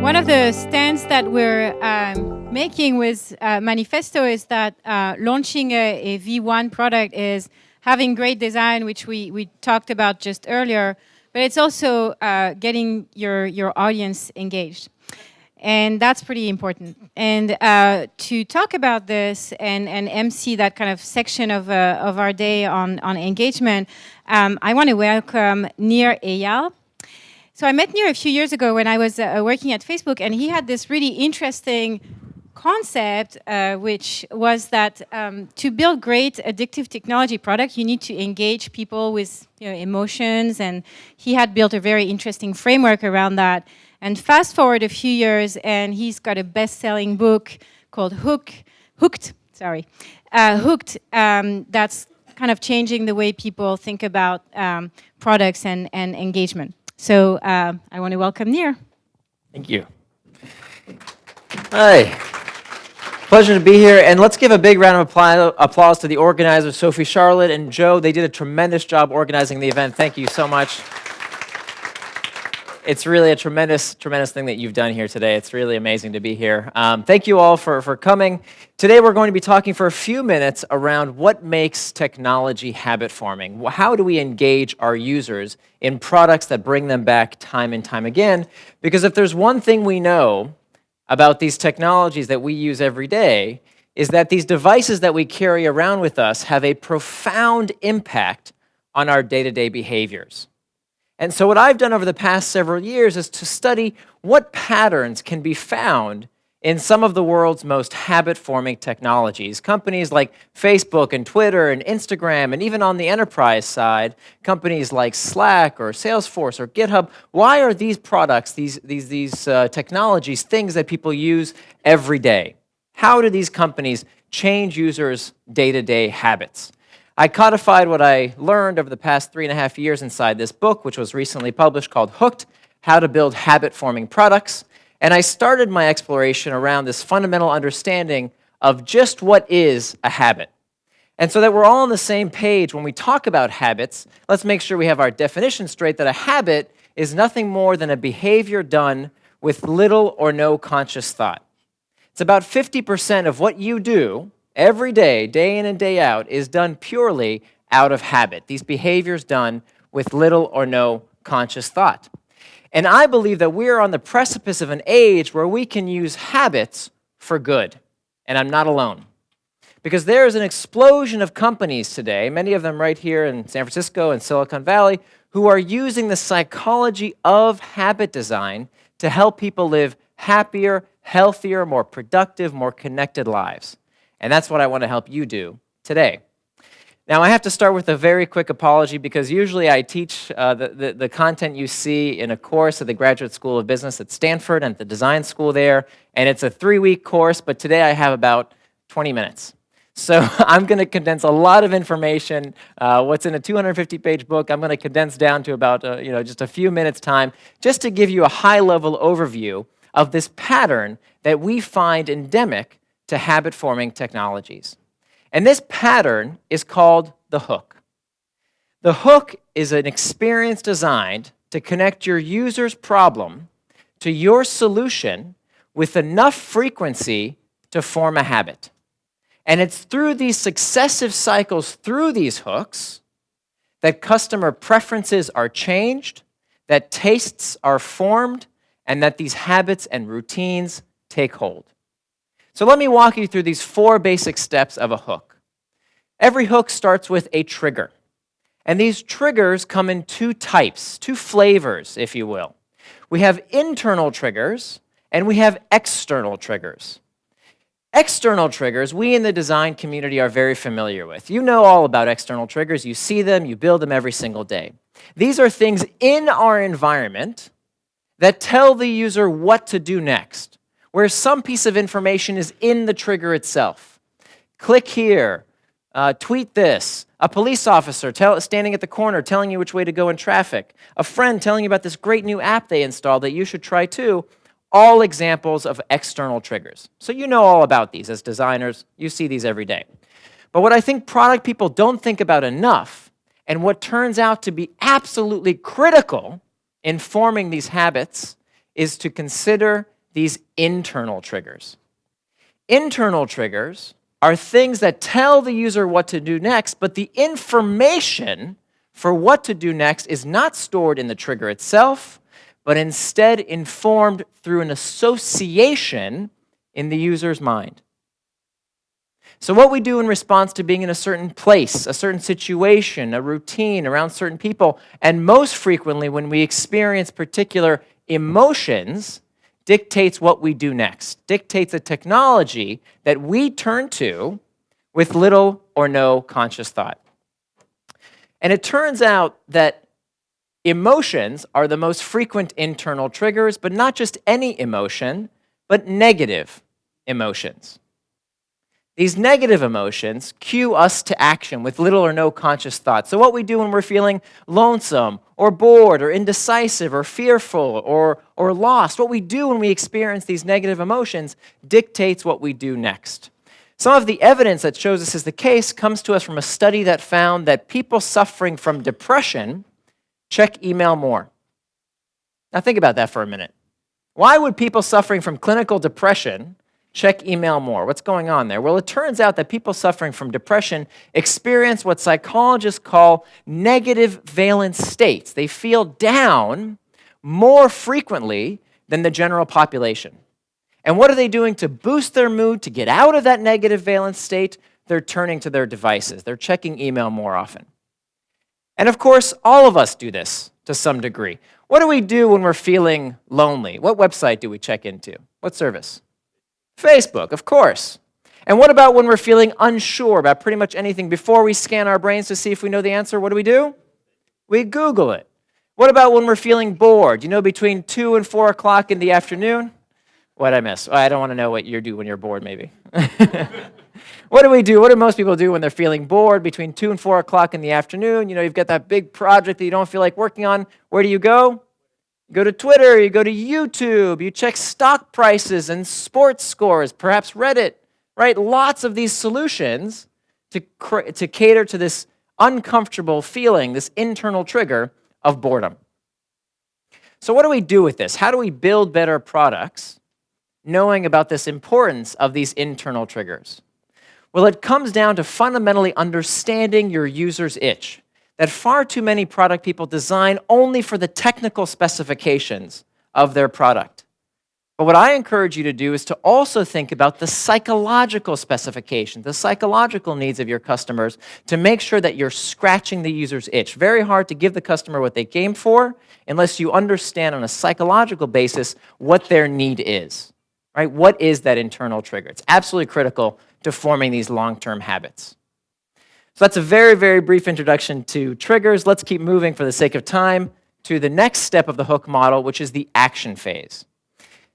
One of the stands that we're making with Manifesto is that launching a V1 product is having great design, which we talked about just earlier, but it's also getting your audience engaged. And that's pretty important. And to talk about this and MC that kind of section of our day on engagement, I want to welcome Nir Eyal. So I met Nir a few years ago when I was working at Facebook, and he had this really interesting concept, which was that to build great addictive technology products, you need to engage people with emotions, and he had built a very interesting framework around that. And fast forward a few years, and he's got a best-selling book called Hooked. That's kind of changing the way people think about products and engagement. So I want to welcome Nir. Thank you. Hi. Pleasure to be here. And let's give a big round of applause to the organizers, Sophie, Charlotte, and Joe. They did a tremendous job organizing the event. Thank you so much. It's really a tremendous thing that you've done here today. It's really amazing to be here. Thank you all for coming. Today we're going to be talking for a few minutes around what makes technology habit forming. How do we engage our users in products that bring them back time and time again? Because if there's one thing we know about these technologies that we use every day, is that these devices that we carry around with us have a profound impact on our day-to-day behaviors. And so what I've done over the past several years is to study what patterns can be found in some of the world's most habit-forming technologies. Companies like Facebook and Twitter and Instagram, and even on the enterprise side, companies like Slack or Salesforce or GitHub. Why are these products, these technologies, things that people use every day? How do these companies change users' day-to-day habits? I codified what I learned over the past 3.5 years inside this book, which was recently published, called Hooked, How to Build Habit-Forming Products. And I started my exploration around this fundamental understanding of just what is a habit. And so that we're all on the same page when we talk about habits, let's make sure we have our definition straight, that a habit is nothing more than a behavior done with little or no conscious thought. It's about 50% of what you do every day, day in and day out, is done purely out of habit. These behaviors done with little or no conscious thought. And I believe that we're on the precipice of an age where we can use habits for good. And I'm not alone. Because there is an explosion of companies today, many of them right here in San Francisco and Silicon Valley, who are using the psychology of habit design to help people live happier, healthier, more productive, more connected lives. And that's what I want to help you do today. Now, I have to start with a very quick apology because usually I teach the content you see in a course at the Graduate School of Business at Stanford and at the design school there, and it's a 3-week course, but today I have about 20 minutes. So I'm going to condense a lot of information. What's in a 250-page book, I'm going to condense down to about just a few minutes' time, just to give you a high-level overview of this pattern that we find endemic to habit-forming technologies. And this pattern is called the hook. The hook is an experience designed to connect your user's problem to your solution with enough frequency to form a habit. And it's through these successive cycles through these hooks that customer preferences are changed, that tastes are formed, and that these habits and routines take hold. So let me walk you through these 4 basic steps of a hook. Every hook starts with a trigger. And these triggers come in 2 types, 2 flavors, if you will. We have internal triggers, and we have external triggers. External triggers, we in the design community are very familiar with. You know all about external triggers. You see them, you build them every single day. These are things in our environment that tell the user what to do next, where some piece of information is in the trigger itself. Click here, tweet this, a police officer standing at the corner telling you which way to go in traffic, a friend telling you about this great new app they installed that you should try too, all examples of external triggers. So you know all about these as designers, you see these every day. But what I think product people don't think about enough, and what turns out to be absolutely critical in forming these habits, is to consider these internal triggers. Internal triggers are things that tell the user what to do next, but the information for what to do next is not stored in the trigger itself, but instead informed through an association in the user's mind. So what we do in response to being in a certain place, a certain situation, a routine, around certain people, and most frequently when we experience particular emotions, dictates what we do next, dictates a technology that we turn to with little or no conscious thought. And it turns out that emotions are the most frequent internal triggers, but not just any emotion, but negative emotions. These negative emotions cue us to action with little or no conscious thought. So what we do when we're feeling lonesome or bored or indecisive or fearful or lost, what we do when we experience these negative emotions dictates what we do next. Some of the evidence that shows this is the case comes to us from a study that found that people suffering from depression check email more. Now think about that for a minute. Why would people suffering from clinical depression check email more? What's going on there? Well, it turns out that people suffering from depression experience what psychologists call negative valence states. They feel down more frequently than the general population. And what are they doing to boost their mood, to get out of that negative valence state? They're turning to their devices. They're checking email more often. And of course, all of us do this to some degree. What do we do when we're feeling lonely? What website do we check into? What service? Facebook, of course. And what about when we're feeling unsure about pretty much anything? Before we scan our brains to see if we know the answer, what do? We Google it. What about when we're feeling bored? You know, between 2 and 4 o'clock in the afternoon? What'd I miss? I don't want to know what you do when you're bored, maybe. What do we do? What do most people do when they're feeling bored between 2 and 4 o'clock in the afternoon? You know, you've got that big project that you don't feel like working on. Where do you go? You go to Twitter, you go to YouTube, you check stock prices and sports scores, perhaps Reddit, right? Lots of these solutions to cater to this uncomfortable feeling, this internal trigger of boredom. So what do we do with this? How do we build better products knowing about this importance of these internal triggers? Well, it comes down to fundamentally understanding your user's itch. That far too many product people design only for the technical specifications of their product. But what I encourage you to do is to also think about the psychological specifications, the psychological needs of your customers to make sure that you're scratching the user's itch. Very hard to give the customer what they came for unless you understand on a psychological basis what their need is. Right? What is that internal trigger? It's absolutely critical to forming these long-term habits. So that's a very, very brief introduction to triggers. Let's keep moving for the sake of time to the next step of the hook model, which is the action phase.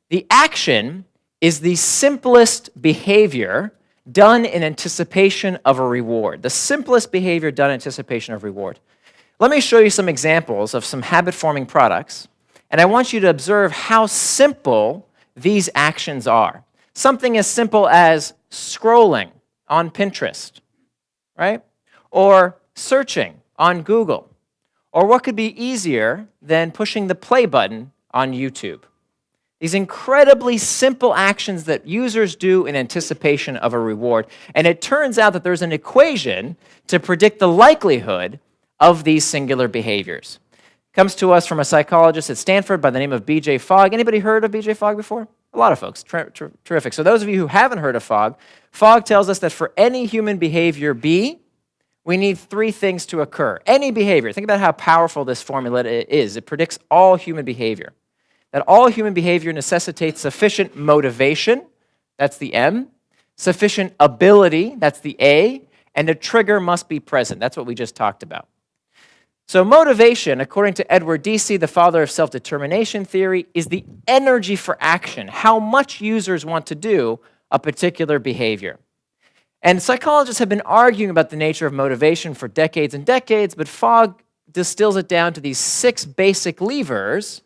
The action is the simplest behavior done in anticipation of a reward. The simplest behavior done in anticipation of reward. Let me show you some examples of some habit-forming products, and I want you to observe how simple these actions are. Something as simple as scrolling on Pinterest, right? Or searching on Google. Or what could be easier than pushing the play button on YouTube? These incredibly simple actions that users do in anticipation of a reward. And it turns out that there's an equation to predict the likelihood of these singular behaviors. Comes to us from a psychologist at Stanford by the name of B.J. Fogg. Anybody heard of B.J. Fogg before? A lot of folks. Terrific. So those of you who haven't heard of Fogg, Fogg tells us that for any human behavior B, we need 3 things to occur. Any behavior. Think about how powerful this formula is. It predicts all human behavior. That all human behavior necessitates sufficient motivation, that's the M, sufficient ability, that's the A, and a trigger must be present. That's what we just talked about. So motivation, according to Edward Deci, the father of self-determination theory, is the energy for action, how much users want to do a particular behavior. And psychologists have been arguing about the nature of motivation for decades and decades, but Fogg distills it down to these 6 basic levers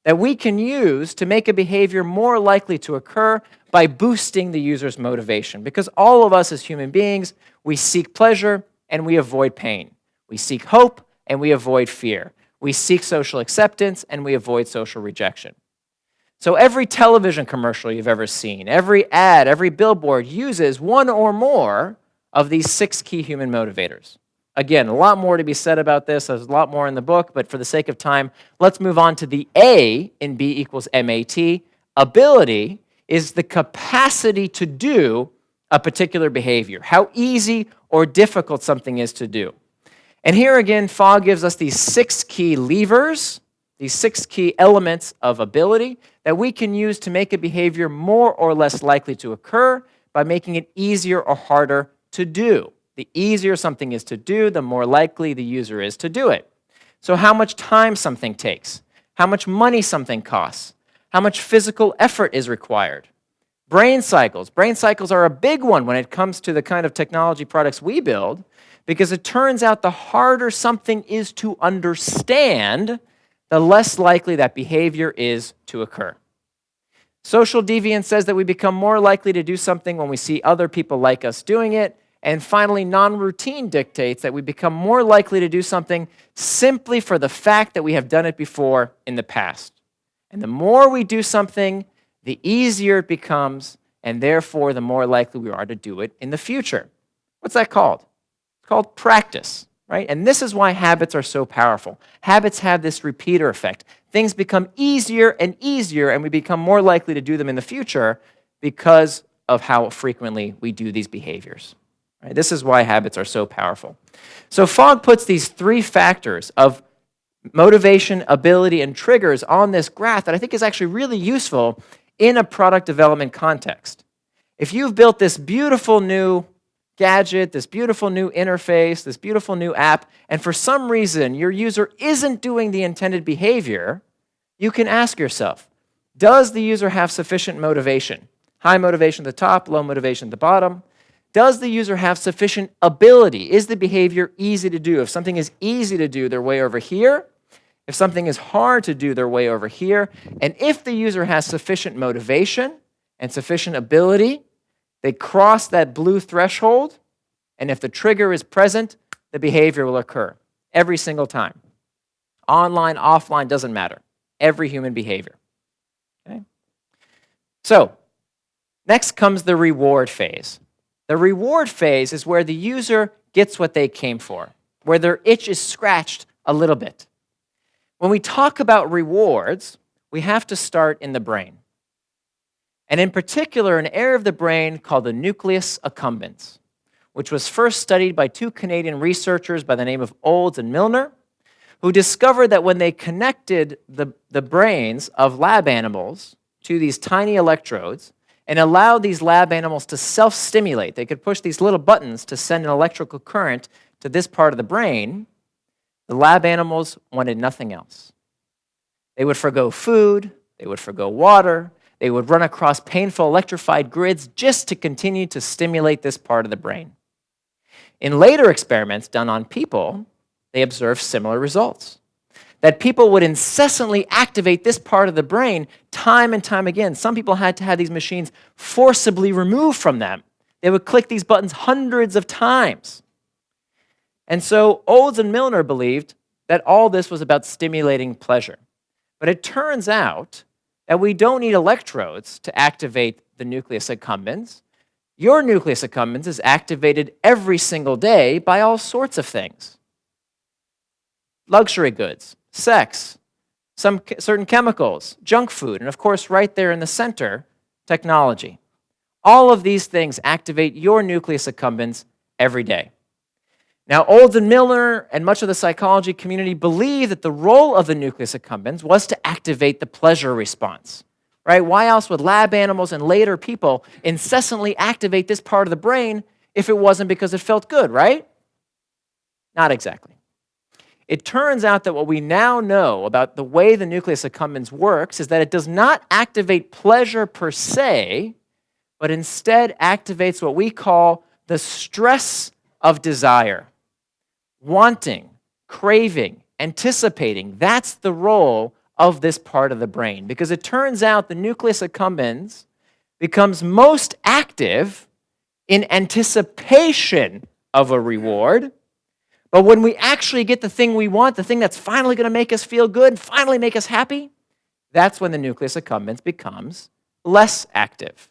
that we can use to make a behavior more likely to occur by boosting the user's motivation. Because all of us as human beings, we seek pleasure and we avoid pain. We seek hope and we avoid fear. We seek social acceptance and we avoid social rejection. So every television commercial you've ever seen, every ad, every billboard uses one or more of these 6 key human motivators. Again, a lot more to be said about this. There's a lot more in the book, but for the sake of time, let's move on to the A in B equals MAT. Ability is the capacity to do a particular behavior, how easy or difficult something is to do. And here again, Fogg gives us these 6 key levers, these 6 key elements of ability that we can use to make a behavior more or less likely to occur by making it easier or harder to do. The easier something is to do, the more likely the user is to do it. So how much time something takes, how much money something costs, how much physical effort is required. Brain cycles. Brain cycles are a big one when it comes to the kind of technology products we build, because it turns out the harder something is to understand, the less likely that behavior is to occur. Social deviance says that we become more likely to do something when we see other people like us doing it. And finally, non-routine dictates that we become more likely to do something simply for the fact that we have done it before in the past. And the more we do something, the easier it becomes, and therefore the more likely we are to do it in the future. What's that called? It's called practice, right? And this is why habits are so powerful. Habits have this repeater effect. Things become easier and easier, and we become more likely to do them in the future because of how frequently we do these behaviors. Right? This is why habits are so powerful. So Fogg puts these 3 factors of motivation, ability, and triggers on this graph that I think is actually really useful in a product development context. If you've built this beautiful new gadget, this beautiful new interface, this beautiful new app, and for some reason your user isn't doing the intended behavior, you can ask yourself, does the user have sufficient motivation? High motivation at the top, low motivation at the bottom. Does the user have sufficient ability? Is the behavior easy to do? If something is easy to do, they're way over here. If something is hard to do, they're way over here. And if the user has sufficient motivation and sufficient ability, they cross that blue threshold, and if the trigger is present, the behavior will occur every single time. Online, offline, doesn't matter. Every human behavior. Okay? So, next comes the reward phase. The reward phase is where the user gets what they came for, where their itch is scratched a little bit. When we talk about rewards, we have to start in the brain. And in particular, an area of the brain called the nucleus accumbens, which was first studied by 2 Canadian researchers by the name of Olds and Milner, who discovered that when they connected the brains of lab animals to these tiny electrodes and allowed these lab animals to self-stimulate, they could push these little buttons to send an electrical current to this part of the brain, the lab animals wanted nothing else. They would forgo food, they would forgo water, they would run across painful electrified grids just to continue to stimulate this part of the brain. In later experiments done on people, they observed similar results. That people would incessantly activate this part of the brain time and time again. Some people had to have these machines forcibly removed from them. They would click these buttons hundreds of times. And so Olds and Milner believed that all this was about stimulating pleasure. But it turns out that we don't need electrodes to activate the nucleus accumbens. Your nucleus accumbens is activated every single day by all sorts of things. Luxury goods, sex, some certain chemicals, junk food, and of course right there in the center, technology. All of these things activate your nucleus accumbens every day. Now, Olds and Milner and much of the psychology community believe that the role of the nucleus accumbens was to activate the pleasure response, right? Why else would lab animals and later people incessantly activate this part of the brain if it wasn't because it felt good, right? Not exactly. It turns out that what we now know about the way the nucleus accumbens works is that it does not activate pleasure per se, but instead activates what we call the stress of desire. Wanting, craving, anticipating, that's the role of this part of the brain. Because it turns out the nucleus accumbens becomes most active in anticipation of a reward. But when we actually get the thing we want, the thing that's finally going to make us feel good, finally make us happy, that's when the nucleus accumbens becomes less active.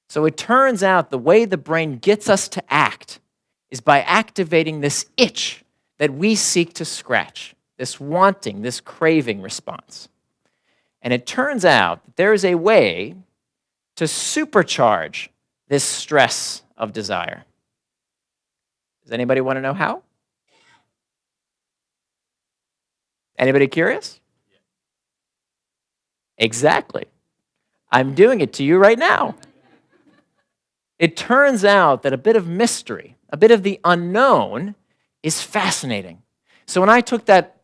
So it turns out the way the brain gets us to act is by activating this itch that we seek to scratch, this wanting, this craving response. And it turns out that there is a way to supercharge this stress of desire. Does anybody want to know how? Anybody curious? Exactly. I'm doing it to you right now. It turns out that a bit of mystery, a bit of the unknown, is fascinating. So when I took that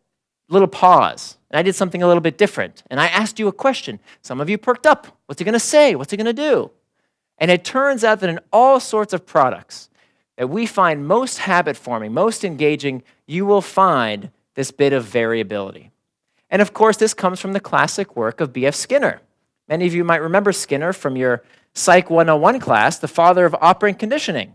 little pause, and I did something a little bit different, and I asked you a question, some of you perked up. What's he going to say? What's he going to do? And it turns out that in all sorts of products that we find most habit-forming, most engaging, you will find this bit of variability. And of course, this comes from the classic work of B.F. Skinner. Many of you might remember Skinner from your Psych 101 class, the father of operant conditioning.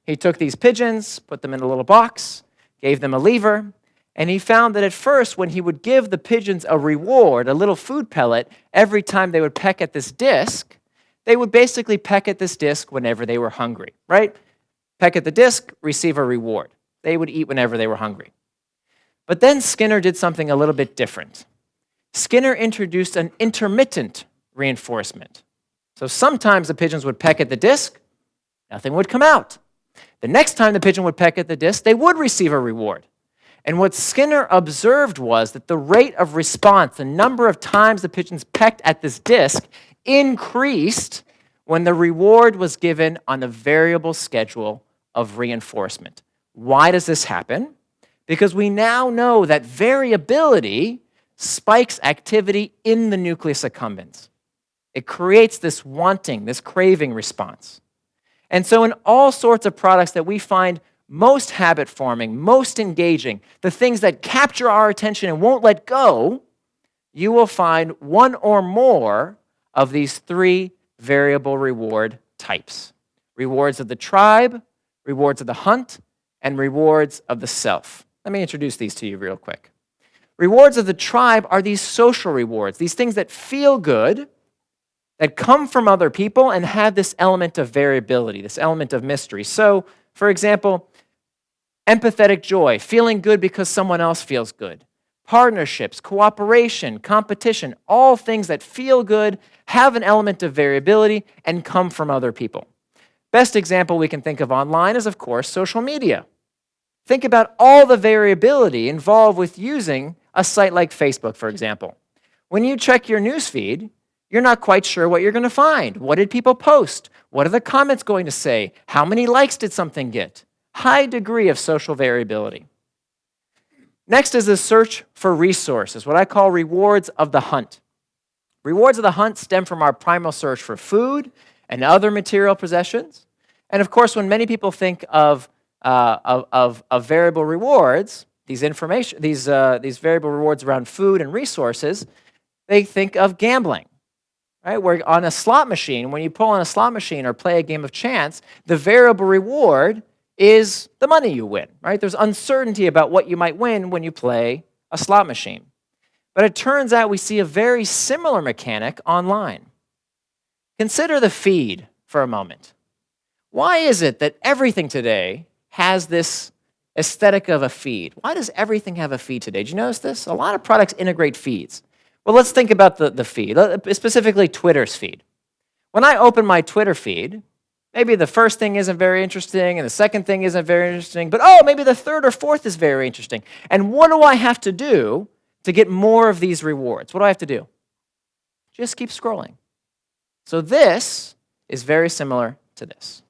He took these pigeons, put them in a little box, gave them a lever, and he found that at first, when he would give the pigeons a reward, a little food pellet, every time they would peck at this disc, they would basically peck at this disc whenever they were hungry, right? Peck at the disc, receive a reward. They would eat whenever they were hungry. But then Skinner did something a little bit different. Skinner introduced an intermittent reinforcement. So sometimes the pigeons would peck at the disc, nothing would come out. The next time the pigeon would peck at the disc, they would receive a reward. And what Skinner observed was that the rate of response, the number of times the pigeons pecked at this disc, increased when the reward was given on a variable schedule of reinforcement. Why does this happen? Because we now know that variability spikes activity in the nucleus accumbens. It creates this wanting, this craving response. And so in all sorts of products that we find most habit-forming, most engaging, the things that capture our attention and won't let go, you will find one or more of these three variable reward types. Rewards of the tribe, rewards of the hunt, and rewards of the self. Let me introduce these to you real quick. Rewards of the tribe are these social rewards, these things that feel good, that come from other people and have this element of variability, this element of mystery. So, for example, empathetic joy, feeling good because someone else feels good. Partnerships, cooperation, competition, all things that feel good, have an element of variability, and come from other people. Best example we can think of online is, of course, social media. Think about all the variability involved with using a site like Facebook, for example. When you check your newsfeed, you're not quite sure what you're going to find. What did people post? What are the comments going to say? How many likes did something get? High degree of social variability. Next is the search for resources, what I call rewards of the hunt. Rewards of the hunt stem from our primal search for food and other material possessions. And of course, when many people think of variable rewards, these variable rewards around food and resources, they think of gambling. Right? Where on a slot machine, when you pull on a slot machine or play a game of chance, the variable reward is the money you win. Right? There's uncertainty about what you might win when you play a slot machine. But it turns out we see a very similar mechanic online. Consider the feed for a moment. Why is it that everything today has this aesthetic of a feed? Why does everything have a feed today? Did you notice this? A lot of products integrate feeds. Well, let's think about the feed, specifically Twitter's feed. When I open my Twitter feed, maybe the first thing isn't very interesting and the second thing isn't very interesting, but maybe the third or fourth is very interesting. And what do I have to do to get more of these rewards? What do I have to do? Just keep scrolling. So this is very similar to this.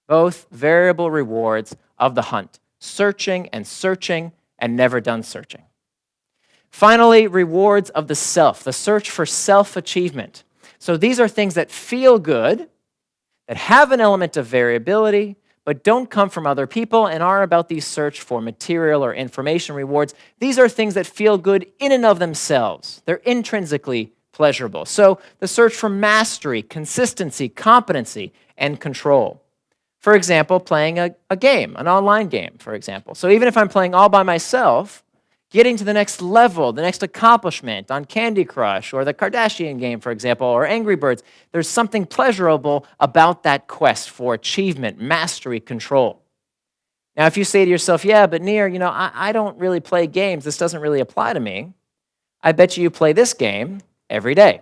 Both variable rewards of the hunt, searching and never done searching. Finally, rewards of the self, the search for self-achievement. So these are things that feel good, that have an element of variability, but don't come from other people and are about the search for material or information rewards. These are things that feel good in and of themselves. They're intrinsically pleasurable. So the search for mastery, consistency, competency, and control. For example, playing a game, an online game, for example. So even if I'm playing all by myself, getting to the next level, the next accomplishment on Candy Crush or the Kardashian game, for example, or Angry Birds. There's something pleasurable about that quest for achievement, mastery, control. Now, if you say to yourself, yeah, but Nir, I don't really play games. This doesn't really apply to me. I bet you play this game every day.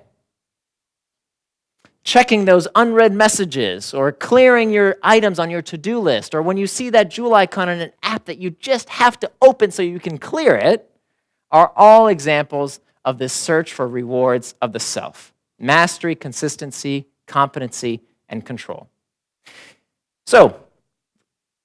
Checking those unread messages or clearing your items on your to-do list, or when you see that jewel icon in an app that you just have to open so you can clear it, are all examples of this search for rewards of the self. Mastery, consistency, competency, and control. So,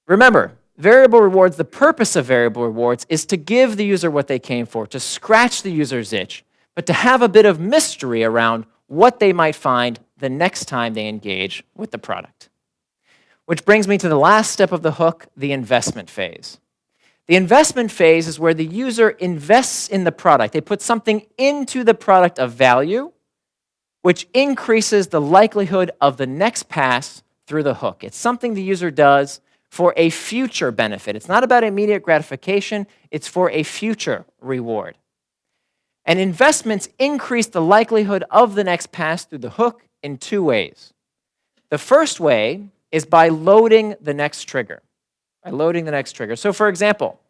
remember, variable rewards, the purpose of variable rewards is to give the user what they came for, to scratch the user's itch, but to have a bit of mystery around what they might find the next time they engage with the product. Which brings me to the last step of the hook, the investment phase. The investment phase is where the user invests in the product. They put something into the product of value, which increases the likelihood of the next pass through the hook. It's something the user does for a future benefit. It's not about immediate gratification, it's for a future reward. And investments increase the likelihood of the next pass through the hook in two ways. The first way is by loading the next trigger. So for example,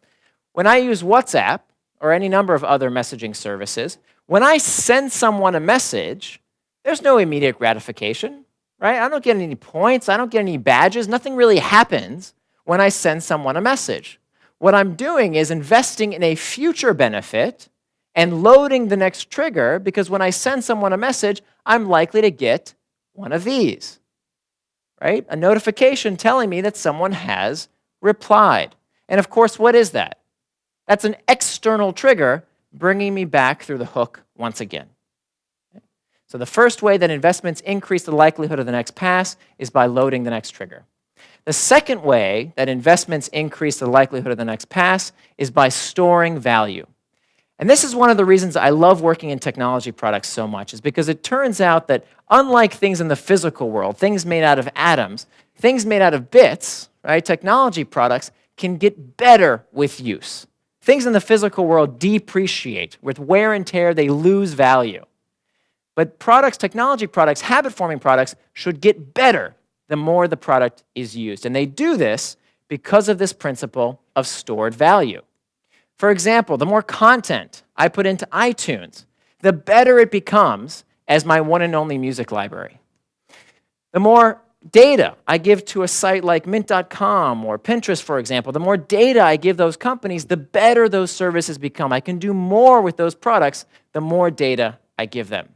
when I use WhatsApp or any number of other messaging services, when I send someone a message, there's no immediate gratification, right? I don't get any points, I don't get any badges, nothing really happens when I send someone a message. What I'm doing is investing in a future benefit and loading the next trigger, because when I send someone a message, I'm likely to get one of these, right? A notification telling me that someone has replied. And of course, what is that? That's an external trigger bringing me back through the hook once again. So the first way that investments increase the likelihood of the next pass is by loading the next trigger. The second way that investments increase the likelihood of the next pass is by storing value. And this is one of the reasons I love working in technology products so much, is because it turns out that unlike things in the physical world, things made out of atoms, things made out of bits, right? Technology products can get better with use. Things in the physical world depreciate. With wear and tear, they lose value. But products, technology products, habit-forming products should get better the more the product is used. And they do this because of this principle of stored value. For example, the more content I put into iTunes, the better it becomes as my one and only music library. The more data I give to a site like Mint.com or Pinterest, for example, the more data I give those companies, the better those services become. I can do more with those products, the more data I give them.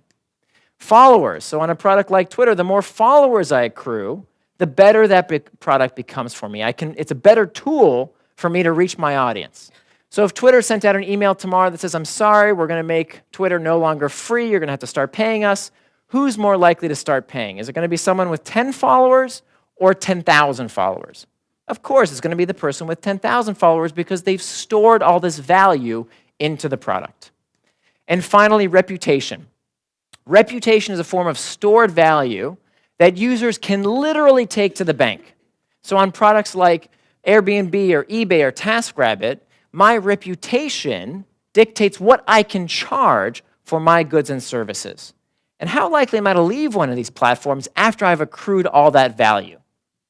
Followers, so on a product like Twitter, the more followers I accrue, the better that product becomes for me. It's a better tool for me to reach my audience. So if Twitter sent out an email tomorrow that says, I'm sorry, we're going to make Twitter no longer free, you're going to have to start paying us, who's more likely to start paying? Is it going to be someone with 10 followers or 10,000 followers? Of course, it's going to be the person with 10,000 followers because they've stored all this value into the product. And finally, reputation. Reputation is a form of stored value that users can literally take to the bank. So on products like Airbnb or eBay or TaskRabbit, my reputation dictates what I can charge for my goods and services. And how likely am I to leave one of these platforms after I've accrued all that value,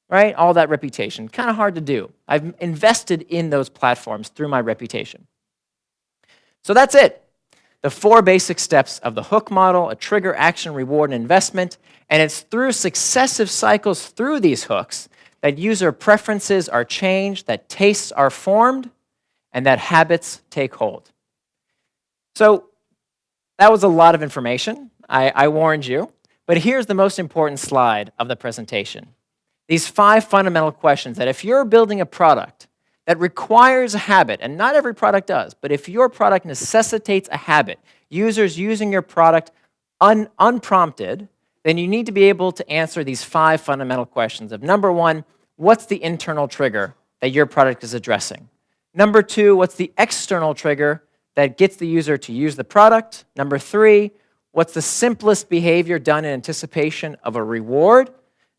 right? All that reputation. Kind of hard to do. I've invested in those platforms through my reputation. So that's it. The 4 basic steps of the hook model: a trigger, action, reward, and investment. And it's through successive cycles through these hooks that user preferences are changed, that tastes are formed, and that habits take hold. So that was a lot of information. I warned you. But here's the most important slide of the presentation. These 5 fundamental questions that if you're building a product that requires a habit, and not every product does, but if your product necessitates a habit, users using your product unprompted, then you need to be able to answer these 5 fundamental questions of, number 1, what's the internal trigger that your product is addressing? Number 2, what's the external trigger that gets the user to use the product? Number 3, what's the simplest behavior done in anticipation of a reward?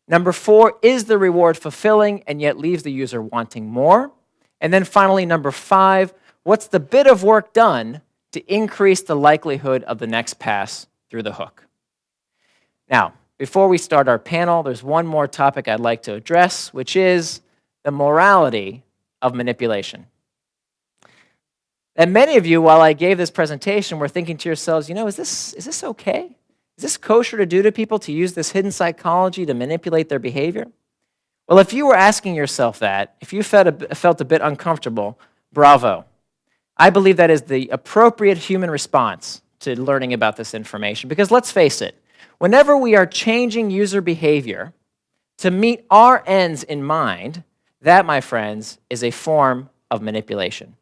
Number 4, is the reward fulfilling and yet leaves the user wanting more? And then finally, number 5, What's the bit of work done to increase the likelihood of the next pass through the hook? Now, before we start our panel, there's one more topic I'd like to address, which is the morality of manipulation. And many of you, while I gave this presentation, were thinking to yourselves, is this okay? Is this kosher to do to people, to use this hidden psychology to manipulate their behavior? Well, if you were asking yourself that, if you felt a bit uncomfortable, bravo. I believe that is the appropriate human response to learning about this information. Because let's face it, whenever we are changing user behavior to meet our ends in mind, that, my friends, is a form of manipulation.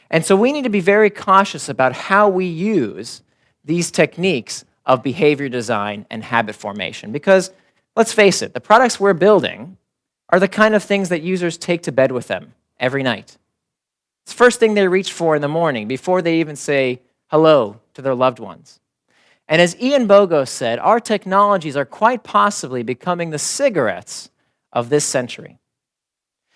And so we need to be very cautious about how we use these techniques of behavior design and habit formation. Because, let's face it, the products we're building are the kind of things that users take to bed with them every night. It's the first thing they reach for in the morning before they even say hello to their loved ones. And as Ian Bogo said, our technologies are quite possibly becoming the cigarettes of this century.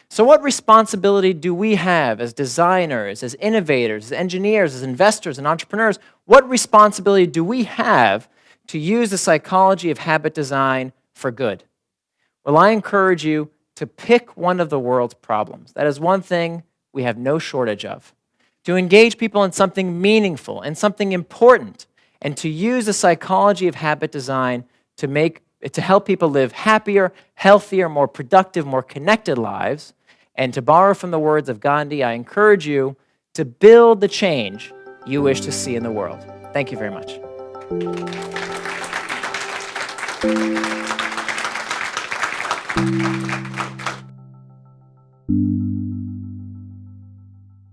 So what responsibility do we have as designers, as innovators, as engineers, as investors and entrepreneurs? What responsibility do we have to use the psychology of habit design for good? Well, I encourage you to pick one of the world's problems. That is one thing we have no shortage of. To engage people in something meaningful and something important, and to use the psychology of habit design to help people live happier, healthier, more productive, more connected lives. And to borrow from the words of Gandhi, I encourage you to build the change you wish to see in the world. Thank you very much.